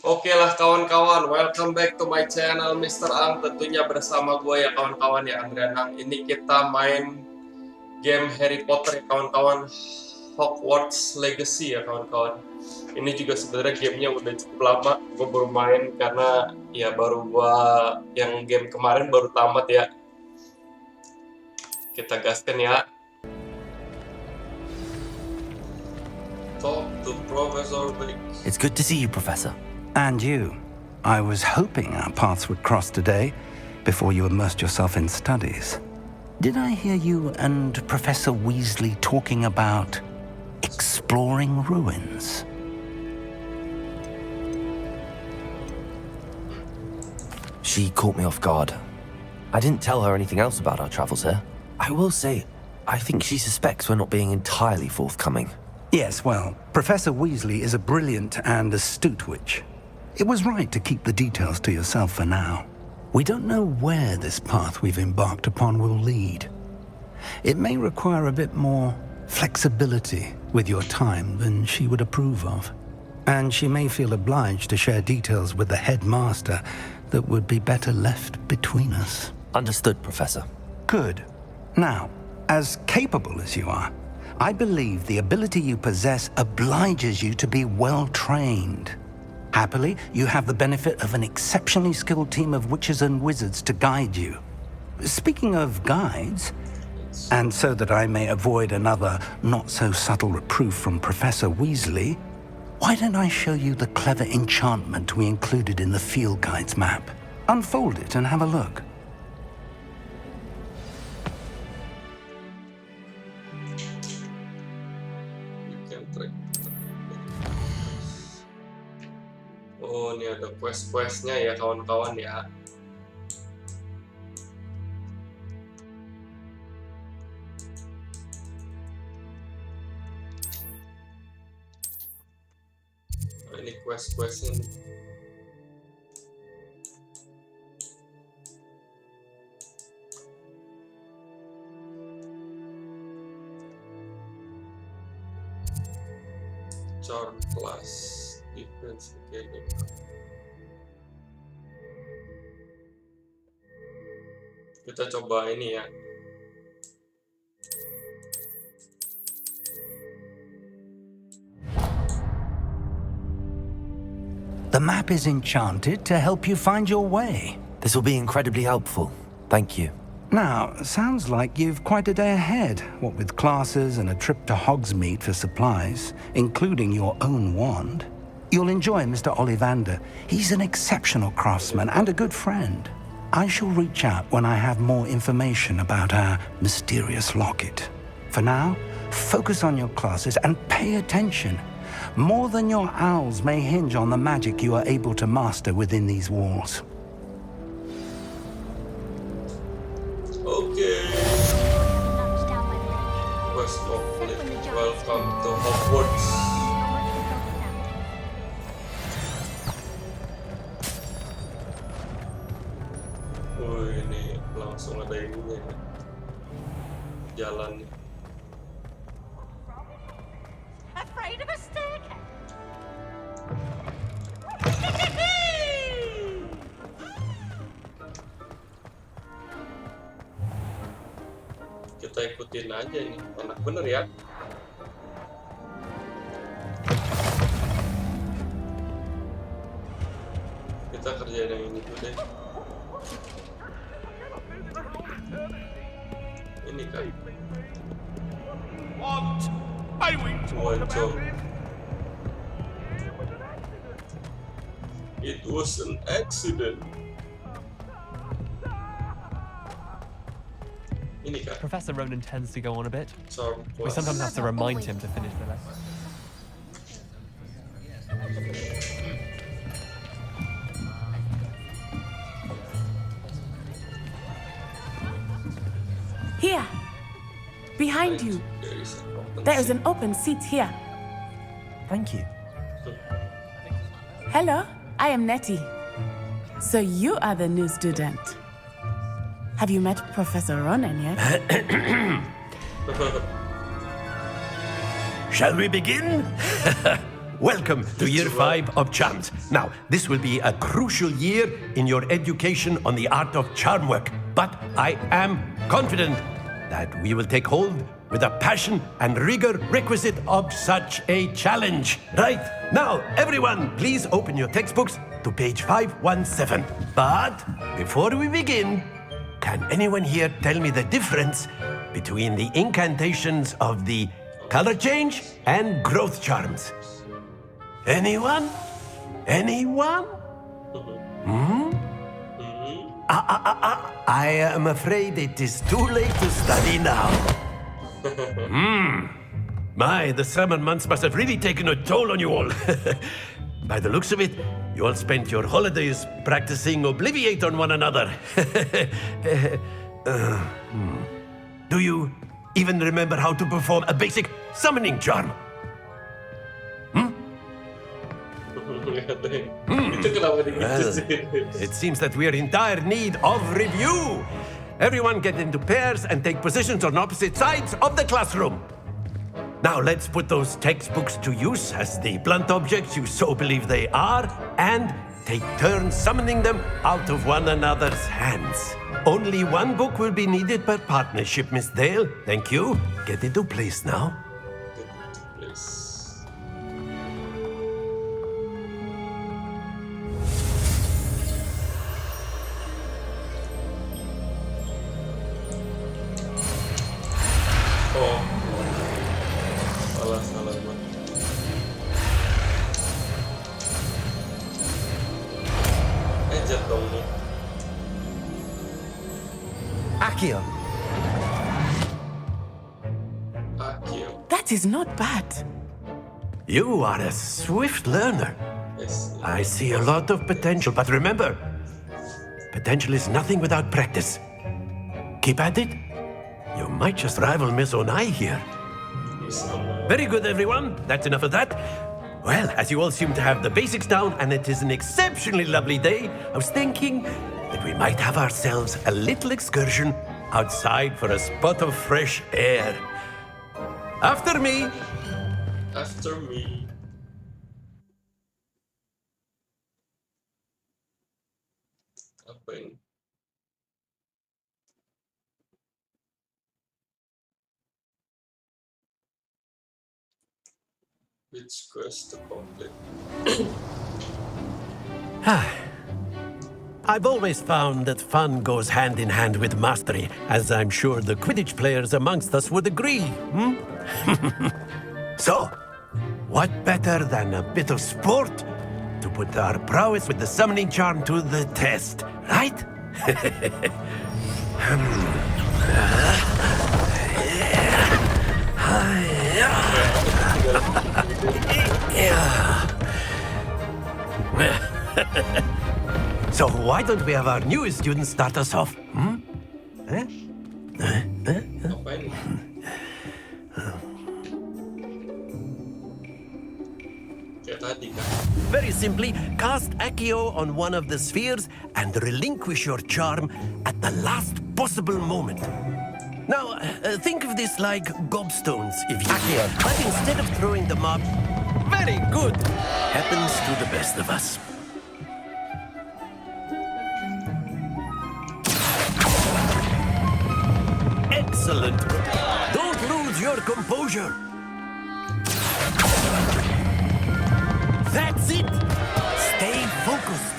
Oke lah kawan-kawan, welcome back to my channel MrAng. Tentunya bersama gue ya kawan-kawan ya, MrAng. Ini kita main game Harry Potter ya kawan-kawan, Hogwarts Legacy ya kawan-kawan. Ini juga sebenarnya gamenya udah cukup lama, gue baru main karena ya baru yang game kemarin baru tamat ya. Kita gaskan ya. Talk to Professor Blake. It's good to see you, Professor. And you. I was hoping our paths would cross today, before you immersed yourself in studies. Did I hear you and Professor Weasley talking about exploring ruins? She caught me off guard. I didn't tell her anything else about our travels here. I will say, I think she suspects we're not being entirely forthcoming. Yes, well, Professor Weasley is a brilliant and astute witch. It was right to keep the details to yourself for now. We don't know where this path we've embarked upon will lead. It may require a bit more flexibility with your time than she would approve of. And she may feel obliged to share details with the headmaster that would be better left between us. Understood, Professor. Good. Now, as capable as you are, I believe the ability you possess obliges you to be well trained. Happily, you have the benefit of an exceptionally skilled team of witches and wizards to guide you. Speaking of guides, and so that I may avoid another not-so-subtle reproof from Professor Weasley, why don't I show you the clever enchantment we included in the field guide's map? Unfold it and have a look. Oh, ini ada quest-questnya ya kawan-kawan ya. Oh, ini quest-questnya nih. Charm class. Defense Academy. Kita coba ini ya. The map is enchanted to help you find your way. This will be incredibly helpful. Thank you. Now, sounds like you've quite a day ahead, what with classes and a trip to Hogsmeade for supplies, including your own wand. You'll enjoy Mr. Ollivander. He's an exceptional craftsman and a good friend. I shall reach out when I have more information about our mysterious locket. For now, focus on your classes and pay attention. More than your owls may hinge on the magic you are able to master within these walls. Okay. Quest complete. Welcome to Hogwarts. Oh, ini langsung ada ininya ya. Jalan nih. Afraid of a staircase? Kita ikutin aja ini, enak bener ya. Kita kerjain yang ini dulu deh. Ini kan wajar. It was an accident. Ini kan Professor Ronan tends to go on a bit. charm We class. sometimes have to remind him to finish the lesson. Here, behind you. There is There is an open an open seat here. Thank you. Hello, I am Nettie. So you are the new student. Have you met Professor Ronan yet? Shall we begin? welcome to year 5 of charms. Now, this will be a crucial year in your education on the art of charm work. But I am confident that we will take hold with the passion and rigor requisite of such a challenge. Right, now, everyone, please open your textbooks to page 517. But before we begin, can anyone here tell me the difference between the incantations of the color change and growth charms? Anyone? Anyone? I am afraid it is too late to study now. My, the summer months must have really taken a toll on you all. By the looks of it, you all spent your holidays practicing Obliviate on one another. Do you even remember how to perform a basic summoning charm? Itu kenapa gitu sih? It seems that we are in dire need of review. Everyone get into pairs and take positions on opposite sides of the classroom. Now let's put those textbooks to use as the blunt objects you so believe they are, and take turns summoning them out of one another's hands. Only one book will be needed per partnership, Miss Dale. Thank you. Get into place now. Please. Oh, salah teman. Jatuh dong. Akio. Akio. That is not bad. You are a swift learner. Yes. I see a lot of potential, but remember, potential is nothing without practice. Keep at it. You might just rival Miss Onai here. Very good, everyone. That's enough of that. Well, as you all seem to have the basics down, and it is an exceptionally lovely day, I was thinking that we might have ourselves a little excursion outside for a spot of fresh air. After me. After me. Apa ini? Which quest to complete? I've always found that fun goes hand in hand with mastery, as I'm sure the Quidditch players amongst us would agree. So, what better than a bit of sport to put our prowess with the summoning charm to the test, right? So why don't we have our newest student start us off? Apa ini? Kayak tadi kan? Very simply, cast Accio on one of the spheres and relinquish your charm at the last possible moment. Now, think of this like gobstones, if you will. But instead of throwing them up, very good. Happens to the best of us. Excellent. Don't lose your composure. That's it. Stay focused.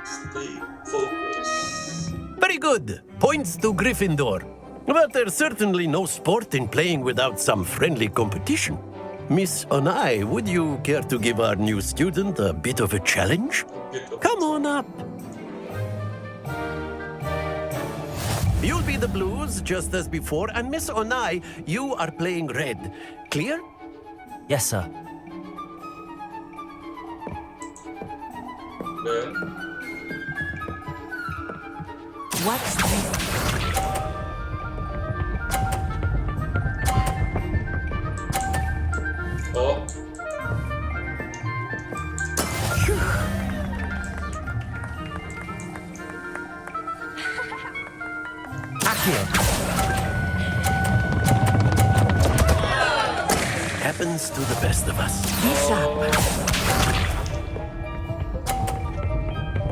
Stay focused. Very good. Points to Gryffindor. But there's certainly no sport in playing without some friendly competition. Miss Onai, would you care to give our new student a bit of a challenge? Come on up. You'll be the blues, just as before, and Miss Onai, you are playing red. Clear? Yes, sir. Dan What's this? oh, Happens happens to the best of us. Be sharp.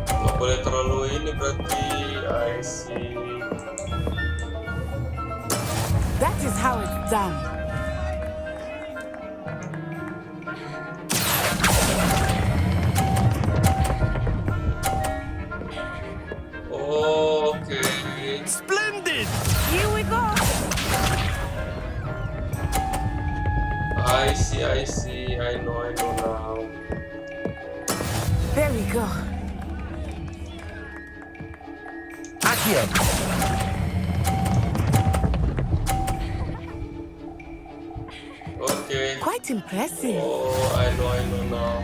Nggak boleh terlalu ini berarti. I see. That is how it's done. Okay. Splendid! Here we go. I see. I know now. There we go. Accio! Okay. Quite impressive. Oh, I know now.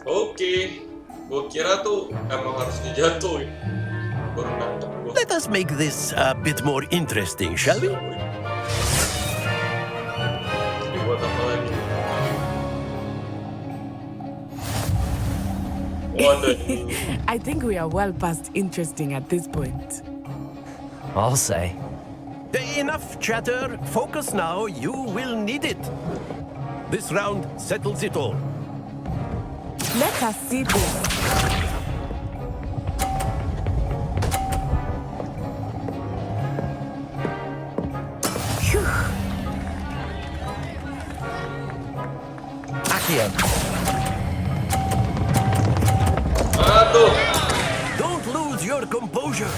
Oke, gue kira tuh emang harus dijatuhin. Baru nangkep gue. Let us make this a bit more interesting, shall we? Dibuat apa lagi? Waduh. I think we are well past interesting at this point. I'll say. Enough chatter. Focus now. You will need it. This round settles it all. Let us see this. Phew. Accio! Aduh. Don't lose your composure.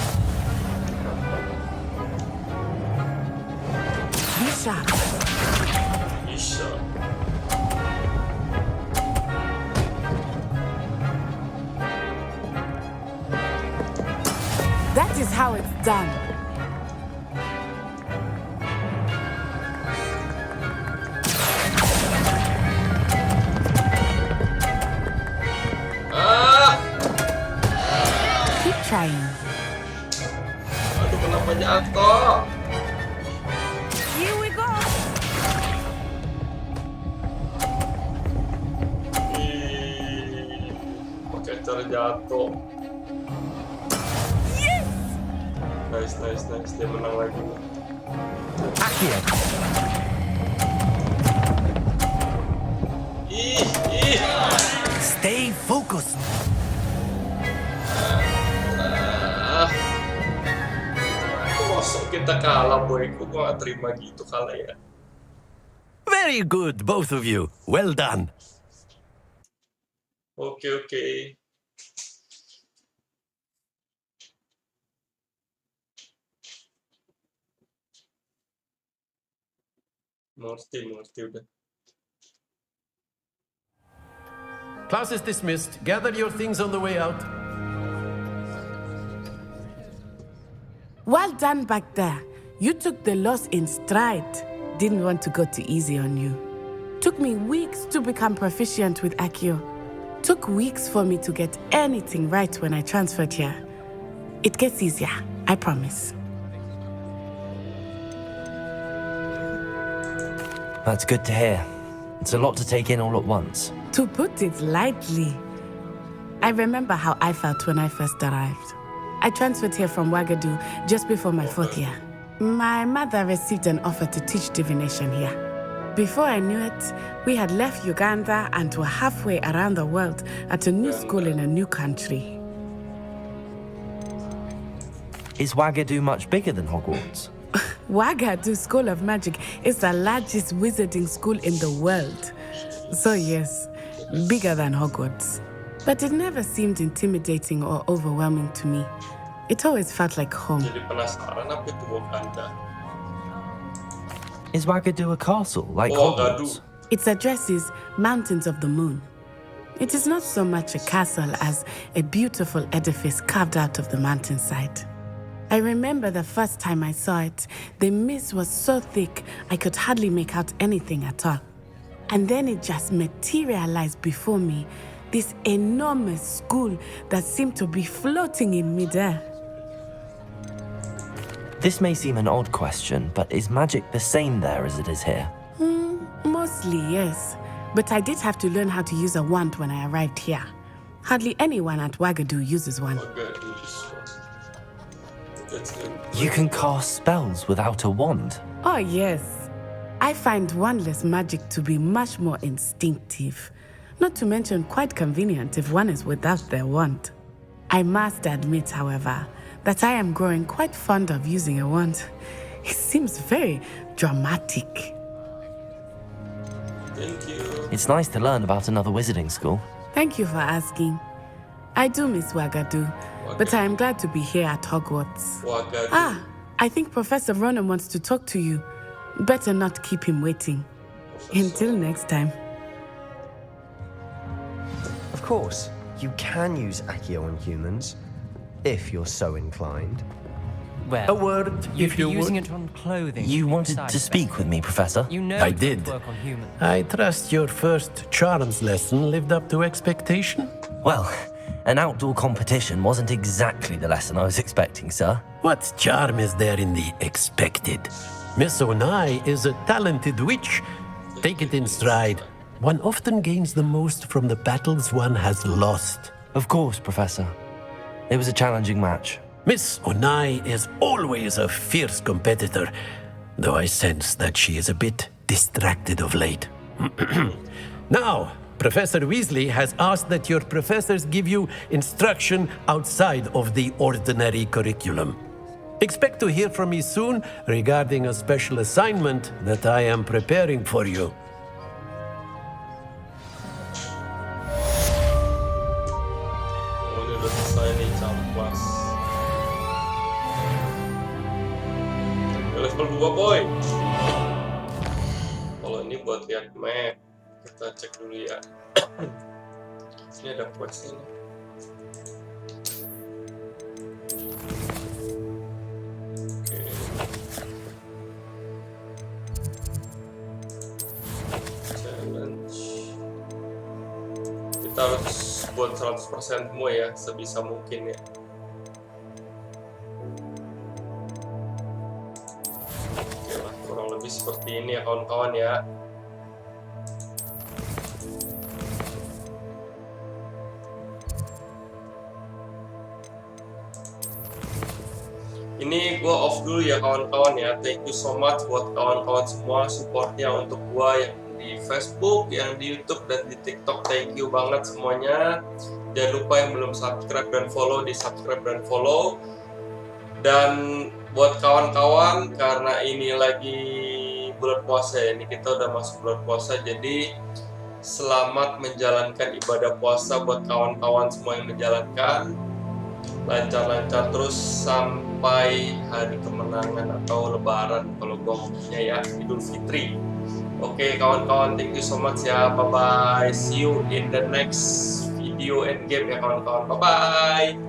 Be sharp. Bisa. That is how it's done. Ah, Keep trying. aduh kenapa jatuh? Here we go. Ih, pakai cara jatuh. Yes! Nice. Dia menang lagi. Accio! Ih. Stay focused. Masa kita kalah, boy? Kok gua gak terima gitu kalah ya? Very good, both of you. Well done. Oke. Mengerti udah. Class is dismissed. Gather your things on the way out. Well done back there. You took the loss in stride. Didn't want to go too easy on you. Took me weeks to become proficient with Accio. Took weeks for me to get anything right when I transferred here. It gets easier, I promise. That's good to hear. It's a lot to take in all at once. To put it lightly, I remember how I felt when I first arrived. I transferred here from Ouagadougou just before my 4th year. My mother received an offer to teach divination here. Before I knew it, we had left Uganda and were halfway around the world at a new school in a new country. Is Ouagadougou much bigger than Hogwarts? Ouagadougou School of Magic is the largest wizarding school in the world. So yes, bigger than Hogwarts. But it never seemed intimidating or overwhelming to me. It always felt like home. Jadi penasaran apa itu Wakanda? Is Ouagadougou a castle like Ouagadougou. Hogwarts? Its address is Mountains of the Moon. It is not so much a castle as a beautiful edifice carved out of the mountainside. I remember the first time I saw it, the mist was so thick I could hardly make out anything at all. And then it just materialized before me, this enormous school that seemed to be floating in midair. This may seem an odd question, but is magic the same there as it is here? Mostly, yes. But I did have to learn how to use a wand when I arrived here. Hardly anyone at Ouagadougou uses one. That's good. You can cast spells without a wand. Oh, yes. I find wandless magic to be much more instinctive, not to mention quite convenient if one is without their wand. I must admit, however, that I am growing quite fond of using a wand. It seems very dramatic. Thank you. It's nice to learn about another wizarding school. Thank you for asking. I do miss Wagadu, but I am glad to be here at Hogwarts. Wagadu. Ah, I think Professor Ronan wants to talk to you. Better not keep him waiting. Until next time. Of course, you can use Accio on humans, if you're so inclined. Well, A word, you'd if be you using would. it on clothing. You wanted side to speak effects. with me, Professor? You know I it did. would work on humans. I trust your first charms lesson lived up to expectation. Well, an outdoor competition wasn't exactly the lesson I was expecting, sir. What charm is there in the expected? Miss Onai is a talented witch. Take it in stride. One often gains the most from the battles one has lost. Of course, Professor. It was a challenging match. Miss Onai is always a fierce competitor, though I sense that she is a bit distracted of late. Now, Professor Weasley has asked that your professors give you instruction outside of the ordinary curriculum. Expect to hear from me soon regarding a special assignment that I am preparing for you. Oh, ini udah selesai nih campas. Level 2 boy. Kalau ini buat lihat map, kita cek dulu ya. Ini ada questnya nih. Oke. Challenge. Kita harus buat 100% semua ya, sebisa mungkin ya. Oke lah, kurang lebih seperti ini ya kawan-kawan ya. Ini gue off dulu ya kawan-kawan ya. Thank you so much buat kawan-kawan semua supportnya untuk gue yang di Facebook, yang di YouTube dan di TikTok. Thank you banget semuanya. Jangan lupa yang belum subscribe dan follow, di subscribe dan follow. Dan buat kawan-kawan, karena ini lagi bulan puasa ya, ini kita udah masuk bulan puasa, jadi selamat menjalankan ibadah puasa buat kawan-kawan semua yang menjalankan. Lancar-lancar terus sampai hari kemenangan atau lebaran kalau gue ngomongnya ya, Idul Fitri. Oke kawan-kawan, thank you so much ya, bye bye, see you in the next video and game ya kawan-kawan, bye bye.